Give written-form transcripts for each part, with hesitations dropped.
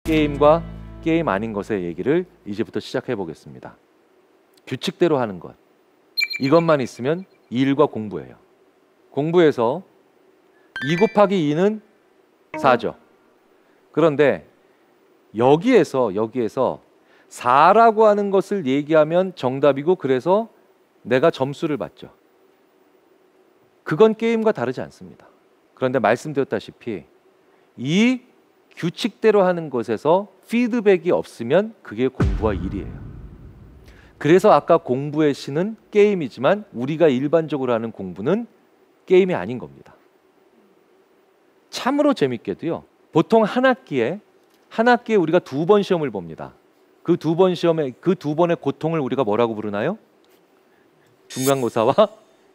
게임과 게임 아닌 것의 얘기를 이제부터 시작해 보겠습니다. 규칙대로 하는 것. 이것만 있으면 일과 공부예요. 공부에서 2 곱하기 2는 4죠. 그런데 여기에서 4라고 하는 것을 얘기하면 정답이고 그래서 내가 점수를 받죠. 그건 게임과 다르지 않습니다. 그런데 말씀드렸다시피 이 규칙대로 하는 것에서 피드백이 없으면 그게 공부와 일이에요. 그래서 아까 공부의 신은 게임이지만 우리가 일반적으로 하는 공부는 게임이 아닌 겁니다. 참으로 재밌게도요. 보통 한 학기에 우리가 2번 시험을 봅니다. 그 2번 시험에 그 2번의 고통을 우리가 뭐라고 부르나요? 중간고사와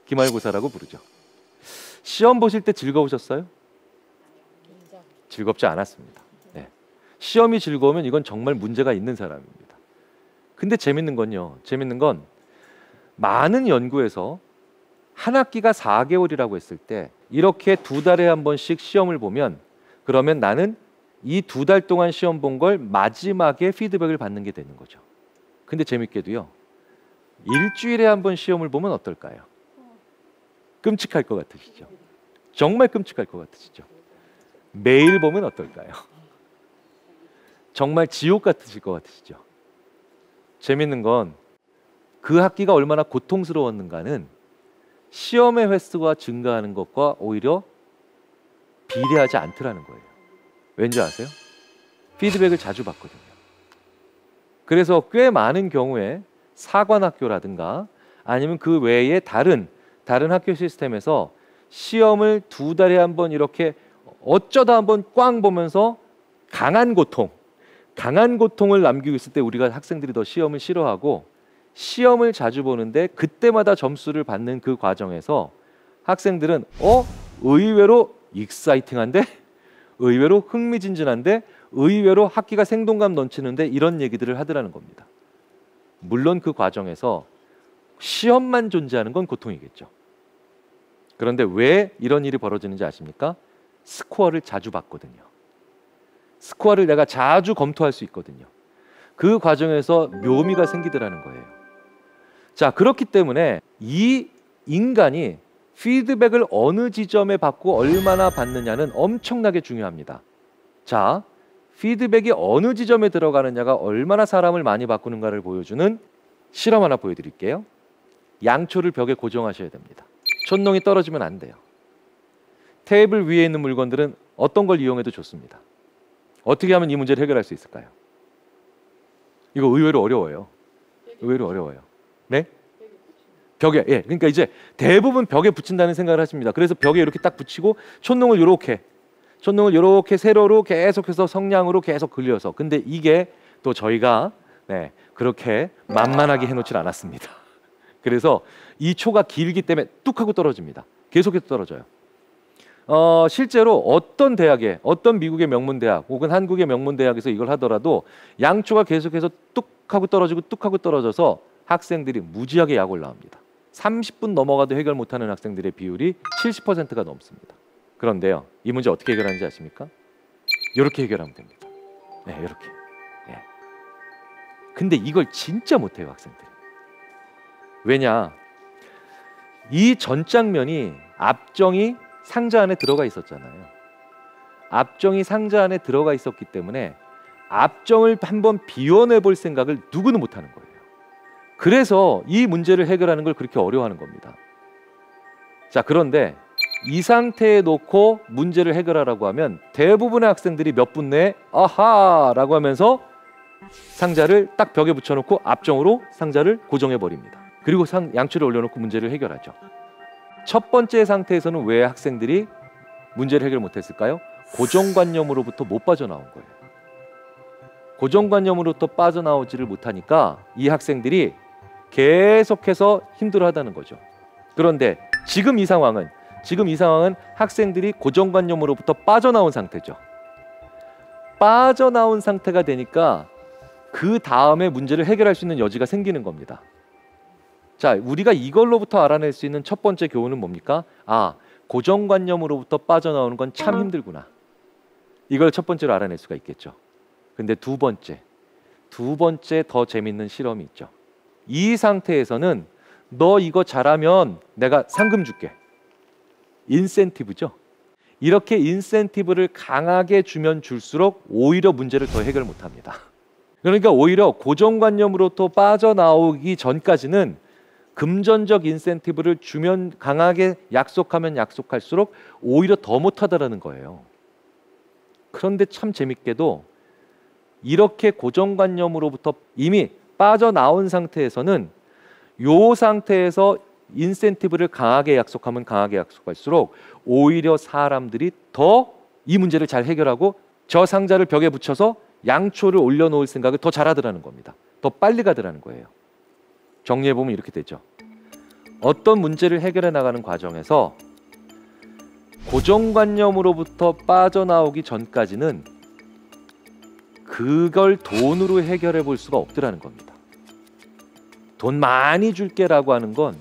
기말고사라고 부르죠. 시험 보실 때 즐거우셨어요? 즐겁지 않았습니다. 네. 시험이 즐거우면 이건 정말 문제가 있는 사람입니다. 근데 재밌는 건 많은 연구에서 한 학기가 4개월이라고 했을 때 이렇게 2달에 한 번씩 시험을 보면 그러면 나는 이 2달 동안 시험 본 걸 마지막에 피드백을 받는 게 되는 거죠. 근데 재밌게도요. 일주일에 한 번 시험을 보면 어떨까요? 끔찍할 것 같으시죠? 정말 끔찍할 것 같으시죠? 매일 보면 어떨까요? 정말 지옥 같으실 것 같으시죠? 재밌는 건 그 학기가 얼마나 고통스러웠는가는 시험의 횟수가 증가하는 것과 오히려 비례하지 않더라는 거예요. 왠지 아세요? 피드백을 자주 받거든요. 그래서 꽤 많은 경우에 사관학교라든가 아니면 그 외에 다른 학교 시스템에서 시험을 2달에 한 번 이렇게 어쩌다 한번 꽝 보면서 강한 고통을 남기고 있을 때 우리가 학생들이 더 시험을 싫어하고 시험을 자주 보는데 그때마다 점수를 받는 그 과정에서 학생들은 의외로 익사이팅한데 의외로 흥미진진한데 의외로 학기가 생동감 넘치는데 이런 얘기들을 하더라는 겁니다. 물론 그 과정에서 시험만 존재하는 건 고통이겠죠. 그런데 왜 이런 일이 벌어지는지 아십니까? 스코어를 자주 받거든요. 스코어를 내가 자주 검토할 수 있거든요. 그 과정에서 묘미가 생기더라는 거예요. 자, 그렇기 때문에 이 인간이 피드백을 어느 지점에 받고 얼마나 받느냐는 엄청나게 중요합니다. 자, 피드백이 어느 지점에 들어가느냐가 얼마나 사람을 많이 바꾸는가를 보여주는 실험 하나 보여드릴게요. 양초를 벽에 고정하셔야 됩니다. 촛농이 떨어지면 안 돼요. 테이블 위에 있는 물건들은 어떤 걸 이용해도 좋습니다. 어떻게 하면 이 문제를 해결할 수 있을까요? 이거 의외로 어려워요. 네? 벽에, 그러니까 이제 대부분 벽에 붙인다는 생각을 하십니다. 그래서 벽에 이렇게 딱 붙이고 촛농을 이렇게 세로로 계속해서 성냥으로 계속 그려서. 근데 이게 또 저희가 그렇게 만만하게 해놓질 않았습니다. 그래서 이 초가 길기 때문에 뚝 하고 떨어집니다. 계속해서 떨어져요. 실제로 어떤 대학에, 어떤 미국의 명문대학 혹은 한국의 명문대학에서 이걸 하더라도 양초가 계속해서 뚝 하고 떨어지고 뚝 하고 떨어져서 학생들이 무지하게 약 올라옵니다. 30분 넘어가도 해결 못하는 학생들의 비율이 70%가 넘습니다. 그런데요, 이 문제 어떻게 해결하는지 아십니까? 이렇게 해결하면 됩니다. 이렇게. 근데 이걸 진짜 못해요, 학생들이. 왜냐? 이 전장면이 앞정이 상자 안에 들어가 있었잖아요. 앞정이 상자 안에 들어가 있었기 때문에 앞정을 한번 비워내 볼 생각을 누구는 못하는 거예요. 그래서 이 문제를 해결하는 걸 그렇게 어려워하는 겁니다. 자, 그런데 이 상태에 놓고 문제를 해결하라고 하면 대부분의 학생들이 몇 분 내에 아하라고 하면서 상자를 딱 벽에 붙여놓고 앞정으로 상자를 고정해 버립니다. 그리고 양초를 올려놓고 문제를 해결하죠. 첫 번째 상태에서는 왜 학생들이 문제를 해결 못했을까요? 고정관념으로부터 못 빠져나온 거예요. 고정관념으로부터 빠져나오지를 못하니까 이 학생들이 계속해서 힘들어하다는 거죠. 그런데 지금 이 상황은 학생들이 고정관념으로부터 빠져나온 상태죠. 빠져나온 상태가 되니까 그 다음에 문제를 해결할 수 있는 여지가 생기는 겁니다. 자, 우리가 이걸로부터 알아낼 수 있는 첫 번째 교훈은 뭡니까? 고정관념으로부터 빠져나오는 건 참 힘들구나. 이걸 첫 번째로 알아낼 수가 있겠죠. 근데 두 번째 더 재밌는 실험이 있죠. 이 상태에서는 너 이거 잘하면 내가 상금 줄게. 인센티브죠. 이렇게 인센티브를 강하게 주면 줄수록 오히려 문제를 더 해결 못합니다. 그러니까 오히려 고정관념으로부터 빠져나오기 전까지는 금전적 인센티브를 주면 강하게 약속하면 약속할수록 오히려 더 못하다라는 거예요. 그런데 참 재밌게도 이렇게 고정관념으로부터 이미 빠져나온 상태에서는 요 상태에서 인센티브를 강하게 약속하면 강하게 약속할수록 오히려 사람들이 더 이 문제를 잘 해결하고 저 상자를 벽에 붙여서 양초를 올려놓을 생각을 더 잘하더라는 겁니다. 더 빨리 가더라는 거예요. 정리해보면 이렇게 되죠. 어떤 문제를 해결해 나가는 과정에서 고정관념으로부터 빠져나오기 전까지는 그걸 돈으로 해결해 볼 수가 없더라는 겁니다. 돈 많이 줄게라고 하는 건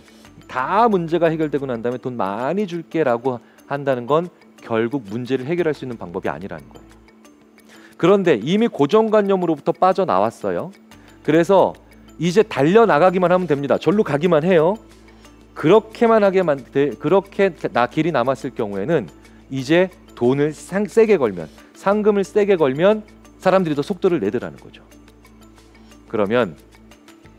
다 문제가 해결되고 난 다음에 돈 많이 줄게라고 한다는 건 결국 문제를 해결할 수 있는 방법이 아니라는 거예요. 그런데 이미 고정관념으로부터 빠져나왔어요. 그래서 이제 달려나가기만 하면 됩니다. 절로 가기만 해요. 그렇게만 그렇게 길이 남았을 경우에는 이제 돈을 세게 걸면, 상금을 세게 걸면 사람들이 더 속도를 내더라는 거죠. 그러면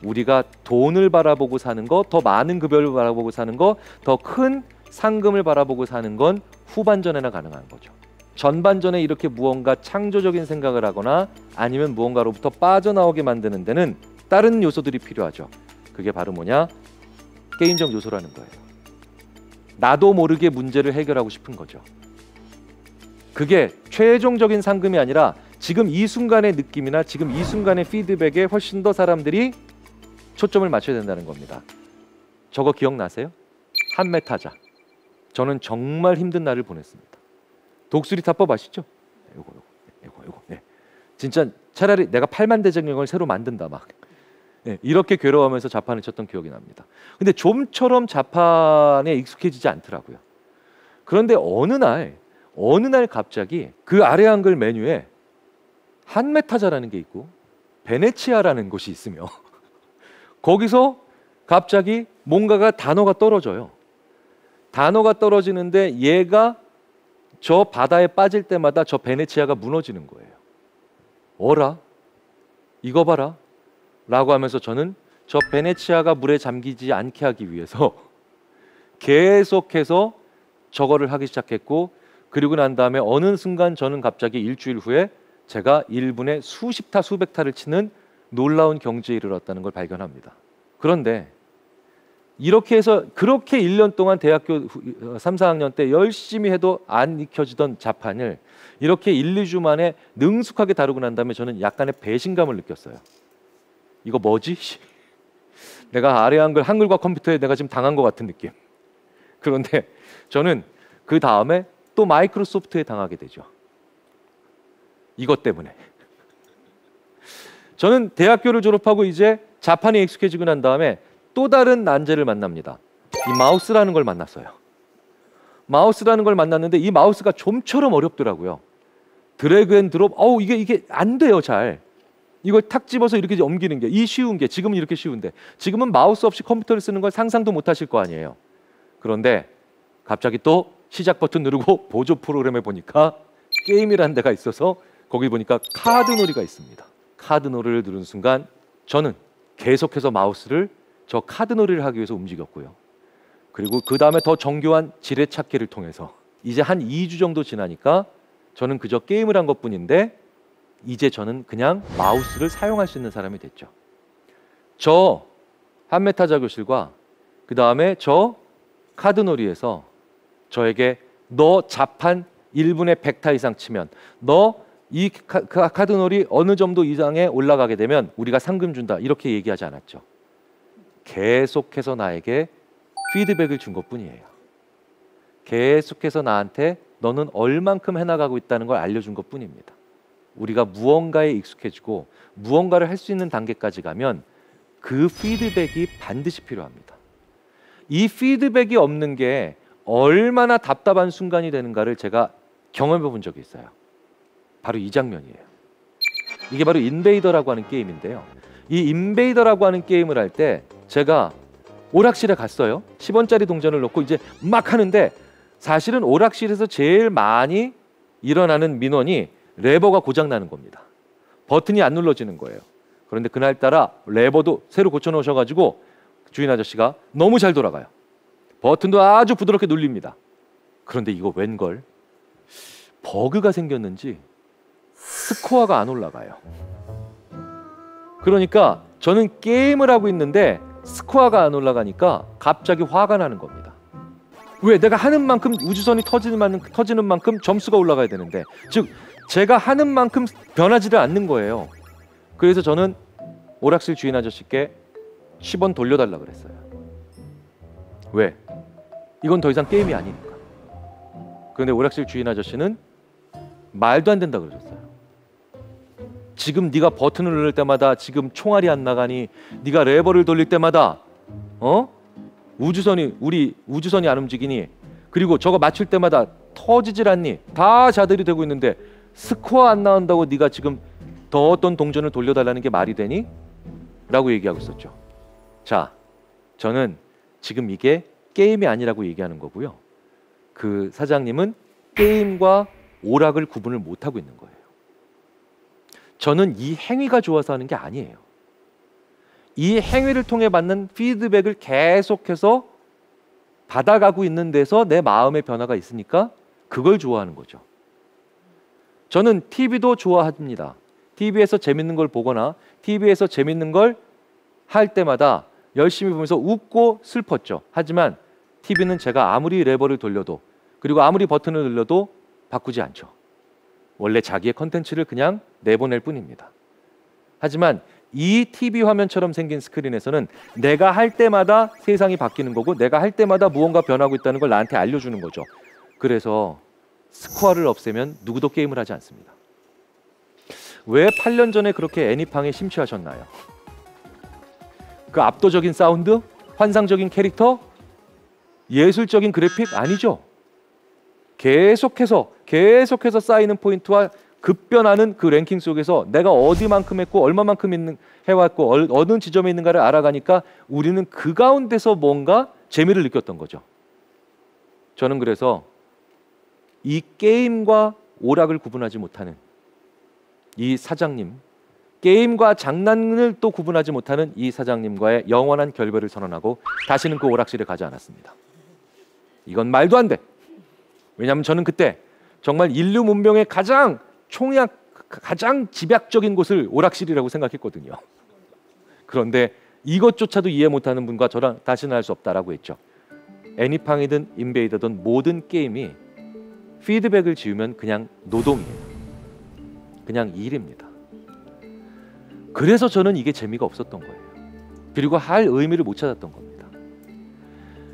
우리가 돈을 바라보고 사는 거, 더 많은 급여를 바라보고 사는 거, 더 큰 상금을 바라보고 사는 건 후반전에나 가능한 거죠. 전반전에 이렇게 무언가 창조적인 생각을 하거나 아니면 무언가로부터 빠져나오게 만드는 데는 다른 요소들이 필요하죠. 그게 바로 뭐냐? 게임적 요소라는 거예요. 나도 모르게 문제를 해결하고 싶은 거죠. 그게 최종적인 상금이 아니라 지금 이 순간의 느낌이나 지금 이 순간의 피드백에 훨씬 더 사람들이 초점을 맞춰야 된다는 겁니다. 저거 기억나세요? 한메타자. 저는 정말 힘든 날을 보냈습니다. 독수리 타법 아시죠? 요거. 네. 진짜 차라리 내가 8만 대장경을 새로 만든다 막. 네, 이렇게 괴로워하면서 자판을 쳤던 기억이 납니다. 근데 좀처럼 자판에 익숙해지지 않더라고요. 그런데 어느 날 갑자기 그 아래 한글 메뉴에 한메타자라는 게 있고 베네치아라는 곳이 있으며 거기서 갑자기 뭔가가 단어가 떨어져요. 단어가 떨어지는데 얘가 저 바다에 빠질 때마다 저 베네치아가 무너지는 거예요. 어라? 이거 봐라. 라고 하면서 저는 저 베네치아가 물에 잠기지 않게 하기 위해서 계속해서 저거를 하기 시작했고, 그리고 난 다음에 어느 순간 저는 갑자기 일주일 후에 제가 1분에 수십 타 수백 타를 치는 놀라운 경지에 이르렀다는 걸 발견합니다. 그런데 이렇게 해서 그렇게 1년 동안 대학교 3, 4학년 때 열심히 해도 안 익혀지던 자판을 이렇게 1, 2주 만에 능숙하게 다루고 난 다음에 저는 약간의 배신감을 느꼈어요. 이거 뭐지? 내가 아래 한글과 컴퓨터에 내가 지금 당한 것 같은 느낌. 그런데 저는 그 다음에 또 마이크로소프트에 당하게 되죠. 이것 때문에. 저는 대학교를 졸업하고 이제 자판에 익숙해지고 난 다음에 또 다른 난제를 만납니다. 이 마우스라는 걸 만났어요. 마우스라는 걸 만났는데 이 마우스가 좀처럼 어렵더라고요. 드래그 앤 드롭, 이게 안 돼요, 잘. 이걸 탁 집어서 이렇게 옮기는 게, 이 쉬운 게, 지금은 이렇게 쉬운데, 지금은 마우스 없이 컴퓨터를 쓰는 걸 상상도 못 하실 거 아니에요. 그런데 갑자기 또 시작 버튼 누르고 보조 프로그램에 보니까 게임이라는 데가 있어서 거기 보니까 카드놀이가 있습니다. 카드놀이를 누른 순간 저는 계속해서 마우스를 저 카드놀이를 하기 위해서 움직였고요. 그리고 그 다음에 더 정교한 지뢰찾기를 통해서 이제 한 2주 정도 지나니까 저는 그저 게임을 한 것뿐인데 이제 저는 그냥 마우스를 사용할 수 있는 사람이 됐죠. 저 한메타자 교실과 그 다음에 저 카드놀이에서 저에게 너 자판 1분에 100타 이상 치면, 너 이 카드놀이 어느 정도 이상에 올라가게 되면 우리가 상금 준다, 이렇게 얘기하지 않았죠. 계속해서 나에게 피드백을 준 것뿐이에요. 계속해서 나한테 너는 얼만큼 해나가고 있다는 걸 알려준 것뿐입니다. 우리가 무언가에 익숙해지고 무언가를 할 수 있는 단계까지 가면 그 피드백이 반드시 필요합니다. 이 피드백이 없는 게 얼마나 답답한 순간이 되는가를 제가 경험해 본 적이 있어요. 바로 이 장면이에요. 이게 바로 인베이더라고 하는 게임인데요. 이 인베이더라고 하는 게임을 할 때 제가 오락실에 갔어요. 10원짜리 동전을 넣고 이제 막 하는데 사실은 오락실에서 제일 많이 일어나는 민원이 레버가 고장나는 겁니다. 버튼이 안 눌러지는 거예요. 그런데 그날따라 레버도 새로 고쳐놓으셔가지고 주인 아저씨가 너무 잘 돌아가요. 버튼도 아주 부드럽게 눌립니다. 그런데 이거 웬걸? 버그가 생겼는지 스코어가 안 올라가요. 그러니까 저는 게임을 하고 있는데 스코어가 안 올라가니까 갑자기 화가 나는 겁니다. 왜? 내가 하는 만큼 우주선이 터지는 만큼 점수가 올라가야 되는데, 즉 제가 하는 만큼 변하지를 않는 거예요. 그래서 저는 오락실 주인 아저씨께 10원 돌려달라 그랬어요. 왜? 이건 더 이상 게임이 아니니까. 그런데 오락실 주인 아저씨는 말도 안 된다 그러셨어요. 지금 네가 버튼을 누를 때마다 지금 총알이 안 나가니, 네가 레버를 돌릴 때마다 우리 우주선이 안 움직이니, 그리고 저거 맞출 때마다 터지질 않니? 다 자들이 되고 있는데 스코어 안 나온다고 네가 지금 더 어떤 동전을 돌려달라는 게 말이 되니? 라고 얘기하고 있었죠. 자, 저는 지금 이게 게임이 아니라고 얘기하는 거고요. 그 사장님은 게임과 오락을 구분을 못하고 있는 거예요. 저는 이 행위가 좋아서 하는 게 아니에요. 이 행위를 통해 받는 피드백을 계속해서 받아가고 있는 데서 내 마음의 변화가 있으니까 그걸 좋아하는 거죠. 저는 TV도 좋아합니다. TV에서 재밌는 걸 보거나 TV에서 재밌는 걸 할 때마다 열심히 보면서 웃고 슬펐죠. 하지만 TV는 제가 아무리 레버를 돌려도, 그리고 아무리 버튼을 눌러도 바꾸지 않죠. 원래 자기의 컨텐츠를 그냥 내보낼 뿐입니다. 하지만 이 TV 화면처럼 생긴 스크린에서는 내가 할 때마다 세상이 바뀌는 거고, 내가 할 때마다 무언가 변하고 있다는 걸 나한테 알려주는 거죠. 그래서 스코어를 없애면 누구도 게임을 하지 않습니다. 왜 8년 전에 그렇게 애니팡에 심취하셨나요? 그 압도적인 사운드? 환상적인 캐릭터? 예술적인 그래픽? 아니죠. 계속해서 쌓이는 포인트와 급변하는 그 랭킹 속에서 내가 어디만큼 했고 얼마만큼 해왔고 어느 지점에 있는가를 알아가니까 우리는 그 가운데서 뭔가 재미를 느꼈던 거죠. 저는 그래서 이 게임과 오락을 구분하지 못하는 이 사장님, 게임과 장난을 또 구분하지 못하는 이 사장님과의 영원한 결별을 선언하고 다시는 그 오락실에 가지 않았습니다. 이건 말도 안 돼. 왜냐하면 저는 그때 정말 인류 문명의 가장 집약적인 곳을 오락실이라고 생각했거든요. 그런데 이것조차도 이해 못하는 분과 저랑 다시는 할 수 없다라고 했죠. 애니팡이든 인베이더든 모든 게임이 피드백을 지우면 그냥 노동이에요. 그냥 일입니다. 그래서 저는 이게 재미가 없었던 거예요. 그리고 할 의미를 못 찾았던 겁니다.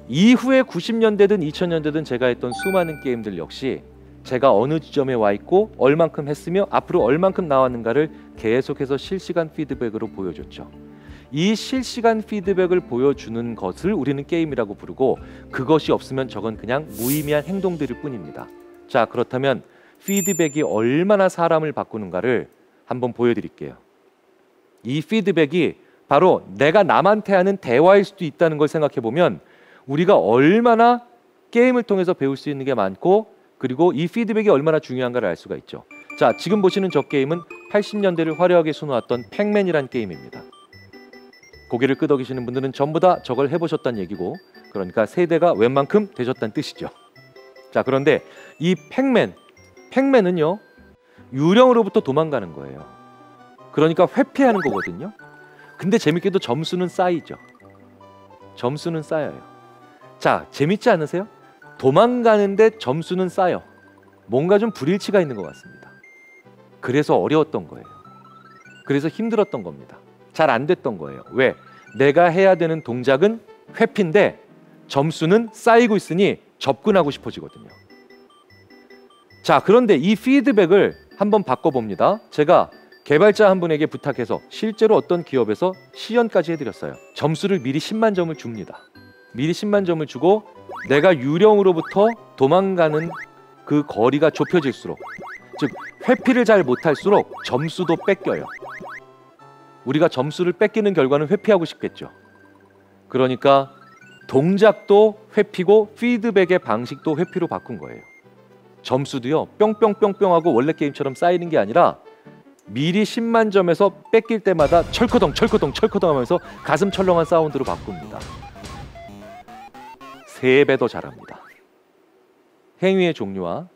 이후에 90년대든 2000년대든 제가 했던 수많은 게임들 역시 제가 어느 지점에 와 있고 얼만큼 했으며 앞으로 얼만큼 나왔는가를 계속해서 실시간 피드백으로 보여줬죠. 이 실시간 피드백을 보여주는 것을 우리는 게임이라고 부르고, 그것이 없으면 저건 그냥 무의미한 행동들일 뿐입니다. 자, 그렇다면 피드백이 얼마나 사람을 바꾸는가를 한번 보여드릴게요. 이 피드백이 바로 내가 남한테 하는 대화일 수도 있다는 걸 생각해 보면 우리가 얼마나 게임을 통해서 배울 수 있는 게 많고, 그리고 이 피드백이 얼마나 중요한가를 알 수가 있죠. 자, 지금 보시는 저 게임은 80년대를 화려하게 수놓았던 팩맨이란 게임입니다. 고개를 끄덕이시는 분들은 전부 다 저걸 해보셨다는 얘기고, 그러니까 세대가 웬만큼 되셨다는 뜻이죠. 자, 그런데 이 팩맨은요, 유령으로부터 도망가는 거예요. 그러니까 회피하는 거거든요. 근데 재밌게도 점수는 쌓이죠. 점수는 쌓여요. 자, 재밌지 않으세요? 도망가는데 점수는 쌓여. 뭔가 좀 불일치가 있는 것 같습니다. 그래서 어려웠던 거예요. 그래서 힘들었던 겁니다. 잘 안 됐던 거예요. 왜? 내가 해야 되는 동작은 회피인데 점수는 쌓이고 있으니 접근하고 싶어지거든요. 자, 그런데 이 피드백을 한번 바꿔봅니다. 제가 개발자 한 분에게 부탁해서 실제로 어떤 기업에서 시연까지 해드렸어요. 점수를 미리 10만 점을 줍니다. 미리 10만 점을 주고 내가 유령으로부터 도망가는 그 거리가 좁혀질수록, 즉 회피를 잘 못할수록 점수도 뺏겨요. 우리가 점수를 뺏기는 결과는 회피하고 싶겠죠. 그러니까 동작도 회피고 피드백의 방식도 회피로 바꾼 거예요. 점수도요 뿅뿅뿅뿅하고 원래 게임처럼 쌓이는 게 아니라 미리 10만 점에서 뺏길 때마다 철커덩 철커덩 철커덩 하면서 가슴 철렁한 사운드로 바꿉니다. 3배 더 잘합니다. 행위의 종류와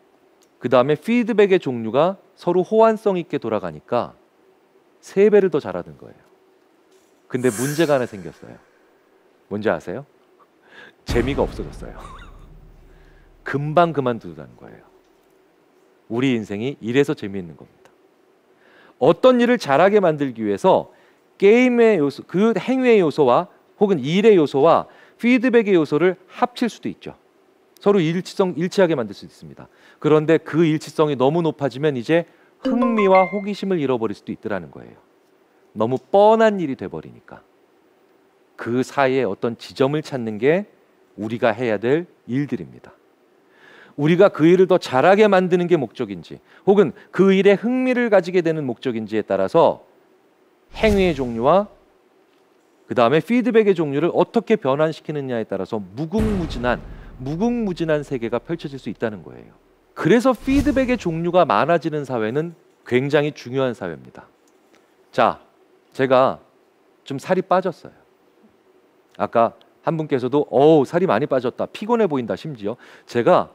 그 다음에 피드백의 종류가 서로 호환성 있게 돌아가니까 3배를 더 잘하는 거예요. 근데 문제가 하나 생겼어요. 뭔지 아세요? 재미가 없어졌어요. 금방 그만두자는 거예요. 우리 인생이 이래서 재미있는 겁니다. 어떤 일을 잘하게 만들기 위해서 게임의 요소, 그 행위의 요소와 혹은 일의 요소와 피드백의 요소를 합칠 수도 있죠. 서로 일치하게 만들 수 있습니다. 그런데 그 일치성이 너무 높아지면 이제 흥미와 호기심을 잃어버릴 수도 있더라는 거예요. 너무 뻔한 일이 돼버리니까. 그 사이에 어떤 지점을 찾는 게 우리가 해야 될 일들입니다. 우리가 그 일을 더 잘하게 만드는 게 목적인지 혹은 그 일에 흥미를 가지게 되는 목적인지에 따라서 행위의 종류와 그 다음에 피드백의 종류를 어떻게 변환시키느냐에 따라서 무궁무진한 세계가 펼쳐질 수 있다는 거예요. 그래서 피드백의 종류가 많아지는 사회는 굉장히 중요한 사회입니다. 자, 제가 좀 살이 빠졌어요. 아까 한 분께서도 살이 많이 빠졌다, 피곤해 보인다. 심지어 제가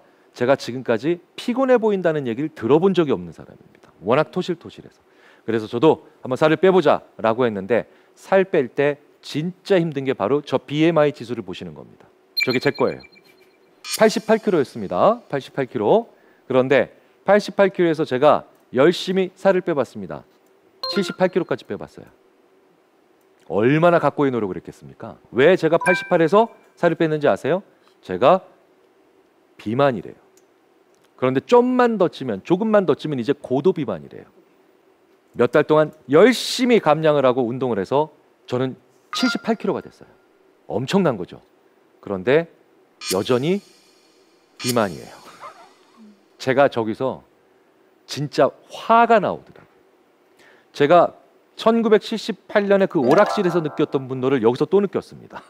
지금까지 피곤해 보인다는 얘기를 들어본 적이 없는 사람입니다. 워낙 토실토실해서. 그래서 저도 한번 살을 빼보자 라고 했는데 살 뺄 때 진짜 힘든 게 바로 저 BMI 지수를 보시는 겁니다. 저게 제 거예요. 88kg였습니다. 88kg. 그런데 88kg에서 제가 열심히 살을 빼봤습니다. 78kg까지 빼봤어요. 얼마나 각고의 노력을 했겠습니까? 왜 제가 88에서 살을 뺐는지 아세요? 제가 비만이래요. 그런데 조금만 더 찌면 이제 고도 비만이래요. 몇 달 동안 열심히 감량을 하고 운동을 해서 저는 78kg가 됐어요. 엄청난 거죠. 그런데 여전히 비만이에요. 제가 저기서 진짜 화가 나오더라고요. 제가 1978년에 그 오락실에서 느꼈던 분노를 여기서 또 느꼈습니다.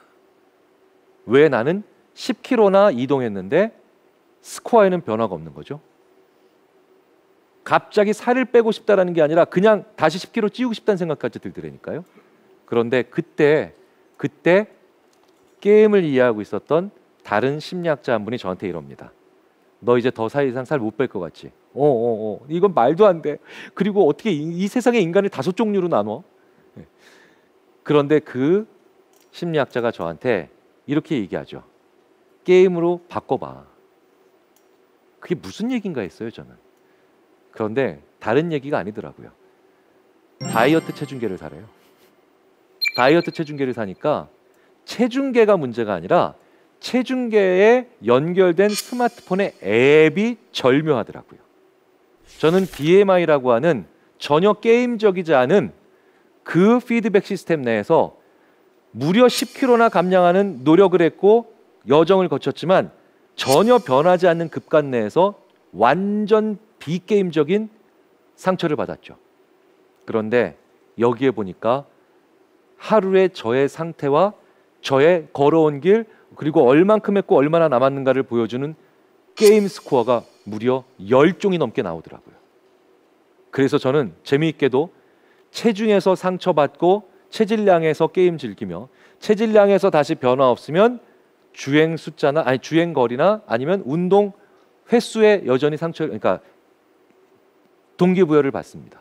왜 나는 10kg나 이동했는데 스코어에는 변화가 없는 거죠? 갑자기 살을 빼고 싶다라는 게 아니라 그냥 다시 10kg 찌우고 싶다는 생각까지 들더라니까요. 그런데 그때 게임을 이해하고 있었던 다른 심리학자 한 분이 저한테 이럽니다. 너 이제 더 이상 살 못 뺄 것 같지? 이건 말도 안 돼. 그리고 어떻게 이 세상의 인간을 5종류로 나눠? 그런데 그 심리학자가 저한테 이렇게 얘기하죠. 게임으로 바꿔봐. 그게 무슨 얘기인가 했어요, 저는. 그런데 다른 얘기가 아니더라고요. 다이어트 체중계를 사래요. 다이어트 체중계를 사니까 체중계가 문제가 아니라 체중계에 연결된 스마트폰의 앱이 절묘하더라고요. 저는 BMI라고 하는 전혀 게임적이지 않은 그 피드백 시스템 내에서 무려 10kg나 감량하는 노력을 했고 여정을 거쳤지만 전혀 변하지 않는 급간 내에서 완전 비게임적인 상처를 받았죠. 그런데 여기에 보니까 하루의 저의 상태와 저의 걸어온 길 그리고 얼만큼 했고 얼마나 남았는가를 보여주는 게임 스코어가 무려 10종이 넘게 나오더라고요. 그래서 저는 재미있게도 체중에서 상처받고 체질량에서 게임 즐기며 체질량에서 다시 변화 없으면 주행 숫자나 주행 거리나 아니면 운동 횟수에 여전히 그러니까 동기부여를 받습니다.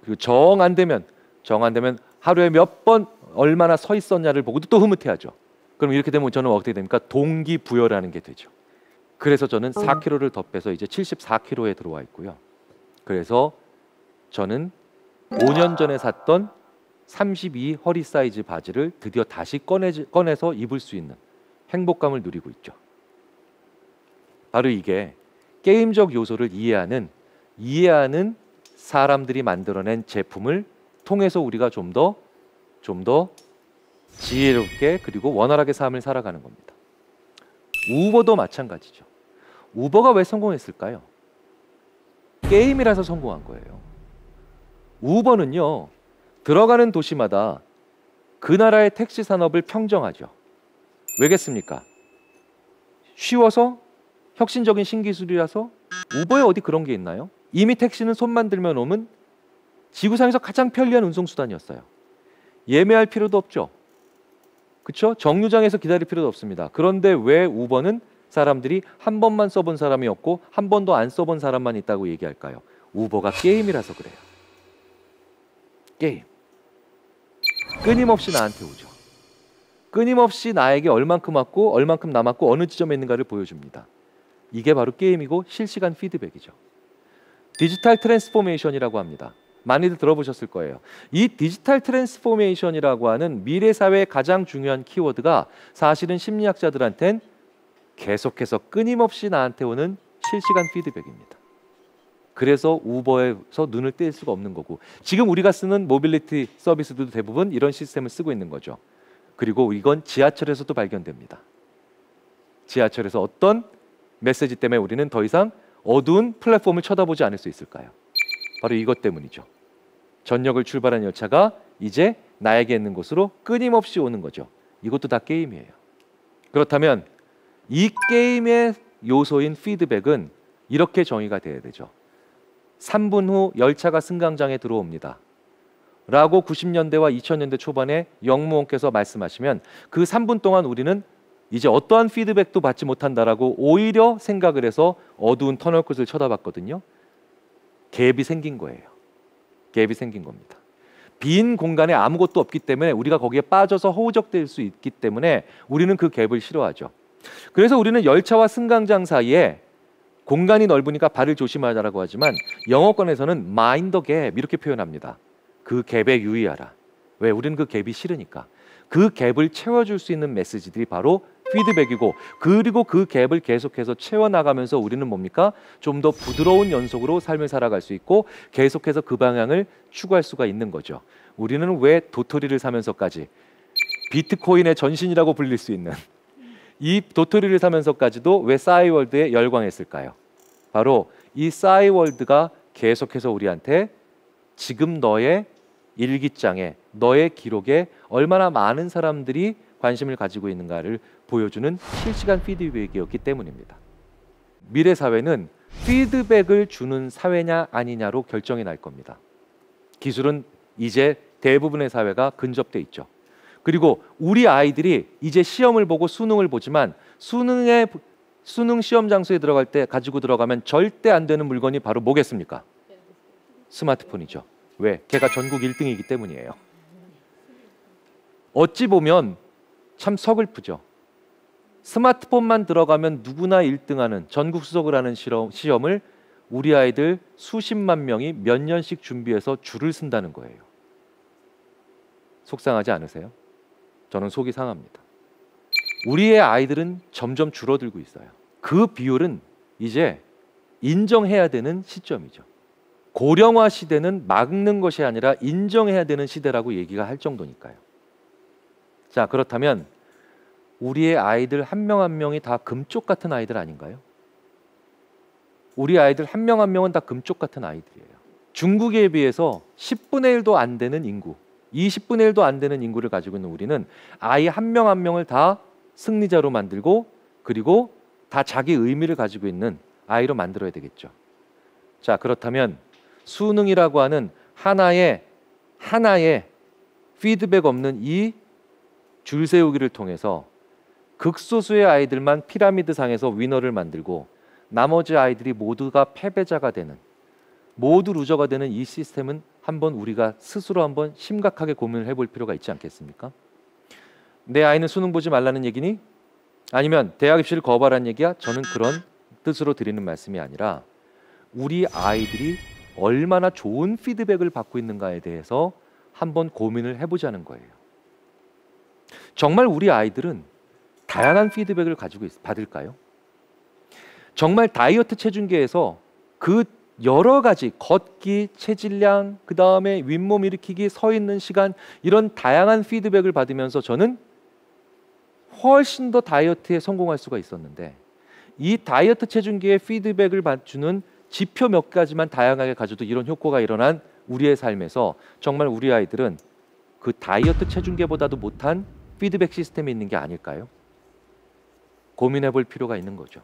그리고 정 안 되면 하루에 몇 번 얼마나 서 있었냐를 보고도 또 흐뭇해하죠. 그럼 이렇게 되면 저는 어떻게 됩니까? 동기부여라는 게 되죠. 그래서 저는 4kg를 더 빼서 이제 74kg에 들어와 있고요. 그래서 저는 5년 전에 샀던 32 허리 사이즈 바지를 드디어 다시 꺼내서 입을 수 있는 행복감을 누리고 있죠. 바로 이게 게임적 요소를 이해하는 사람들이 만들어낸 제품을 통해서 우리가 좀 더 지혜롭게 그리고 원활하게 삶을 살아가는 겁니다. 우버도 마찬가지죠. 우버가 왜 성공했을까요? 게임이라서 성공한 거예요. 우버는요, 들어가는 도시마다 그 나라의 택시 산업을 평정하죠. 왜겠습니까? 쉬워서, 혁신적인 신기술이라서. 우버에 어디 그런 게 있나요? 이미 택시는 손만 들면 오면 지구상에서 가장 편리한 운송수단이었어요. 예매할 필요도 없죠. 그렇죠? 정류장에서 기다릴 필요도 없습니다. 그런데 왜 우버는 사람들이 한 번만 써본 사람이 없고 한 번도 안 써본 사람만 있다고 얘기할까요? 우버가 게임이라서 그래요. 게임. 끊임없이 나한테 오죠. 끊임없이 나에게 얼만큼 왔고 얼만큼 남았고 어느 지점에 있는가를 보여줍니다. 이게 바로 게임이고 실시간 피드백이죠. 디지털 트랜스포메이션이라고 합니다. 많이들 들어보셨을 거예요. 이 디지털 트랜스포메이션이라고 하는 미래 사회의 가장 중요한 키워드가 사실은 심리학자들한텐 계속해서 끊임없이 나한테 오는 실시간 피드백입니다. 그래서 우버에서 눈을 뗄 수가 없는 거고, 지금 우리가 쓰는 모빌리티 서비스도 대부분 이런 시스템을 쓰고 있는 거죠. 그리고 이건 지하철에서도 발견됩니다. 지하철에서 어떤 메시지 때문에 우리는 더 이상 어두운 플랫폼을 쳐다보지 않을 수 있을까요? 바로 이것 때문이죠. 전역을 출발한 열차가 이제 나에게 있는 곳으로 끊임없이 오는 거죠. 이것도 다 게임이에요. 그렇다면 이 게임의 요소인 피드백은 이렇게 정의가 돼야 되죠. 3분 후 열차가 승강장에 들어옵니다. 라고 90년대와 2000년대 초반에 영무원께서 말씀하시면 그 3분 동안 우리는 이제 어떠한 피드백도 받지 못한다라고 오히려 생각을 해서 어두운 터널 끝을 쳐다봤거든요. 갭이 생긴 거예요. 갭이 생긴 겁니다. 빈 공간에 아무것도 없기 때문에 우리가 거기에 빠져서 허우적될 수 있기 때문에 우리는 그 갭을 싫어하죠. 그래서 우리는 열차와 승강장 사이에 공간이 넓으니까 발을 조심하라고 하지만 영어권에서는 mind the gap 이렇게 표현합니다. 그 갭에 유의하라. 왜? 우리는 그 갭이 싫으니까. 그 갭을 채워줄 수 있는 메시지들이 바로 피드백이고, 그리고 그 갭을 계속해서 채워나가면서 우리는 뭡니까? 좀 더 부드러운 연속으로 삶을 살아갈 수 있고 계속해서 그 방향을 추구할 수가 있는 거죠. 우리는 왜 도토리를 사면서까지 비트코인의 전신이라고 불릴 수 있는 이 도토리를 사면서까지도 왜 싸이월드에 열광했을까요? 바로 이 싸이월드가 계속해서 우리한테 지금 너의 일기장에, 너의 기록에 얼마나 많은 사람들이 관심을 가지고 있는가를 보여주는 실시간 피드백이었기 때문입니다. 미래 사회는 피드백을 주는 사회냐 아니냐로 결정이 날 겁니다. 기술은 이제 대부분의 사회가 근접돼 있죠. 그리고 우리 아이들이 이제 시험을 보고 수능을 보지만 수능 시험 장소에 들어갈 때 가지고 들어가면 절대 안 되는 물건이 바로 뭐겠습니까? 스마트폰이죠. 왜? 걔가 전국 1등이기 때문이에요. 어찌 보면 참 서글프죠. 스마트폰만 들어가면 누구나 1등하는 전국 수석을 하는 시험을 우리 아이들 수십만 명이 몇 년씩 준비해서 줄을 쓴다는 거예요. 속상하지 않으세요? 저는 속이 상합니다. 우리의 아이들은 점점 줄어들고 있어요. 그 비율은 이제 인정해야 되는 시점이죠. 고령화 시대는 막는 것이 아니라 인정해야 되는 시대라고 얘기가 할 정도니까요. 자, 그렇다면 우리의 아이들 한 명 한 명이 다 금쪽 같은 아이들 아닌가요? 우리 아이들 한 명 한 명은 다 금쪽 같은 아이들이에요. 중국에 비해서 10분의 1도 안 되는 인구, 20분의 1도 안 되는 인구를 가지고 있는 우리는 아이 한 명 한 명을 다 승리자로 만들고, 그리고 다 자기 의미를 가지고 있는 아이로 만들어야 되겠죠. 자, 그렇다면 수능이라고 하는 하나의 피드백 없는 이 줄 세우기를 통해서 극소수의 아이들만 피라미드 상에서 위너를 만들고 나머지 아이들이 모두가 패배자가 되는, 모두 루저가 되는 이 시스템은 한번 우리가 스스로 한번 심각하게 고민을 해볼 필요가 있지 않겠습니까? 내 아이는 수능 보지 말라는 얘기니? 아니면 대학 입시를 거부하라는 얘기야? 저는 그런 뜻으로 드리는 말씀이 아니라 우리 아이들이 얼마나 좋은 피드백을 받고 있는가에 대해서 한번 고민을 해보자는 거예요. 정말 우리 아이들은 다양한 피드백을 가지고 받을까요? 정말 다이어트 체중계에서 그 여러 가지 걷기, 체질량, 그 다음에 윗몸 일으키기, 서 있는 시간, 이런 다양한 피드백을 받으면서 저는 훨씬 더 다이어트에 성공할 수가 있었는데, 이 다이어트 체중계의 피드백을 주는 지표 몇 가지만 다양하게 가져도 이런 효과가 일어난 우리의 삶에서 정말 우리 아이들은 그 다이어트 체중계보다도 못한 피드백 시스템이 있는 게 아닐까요? 고민해 볼 필요가 있는 거죠.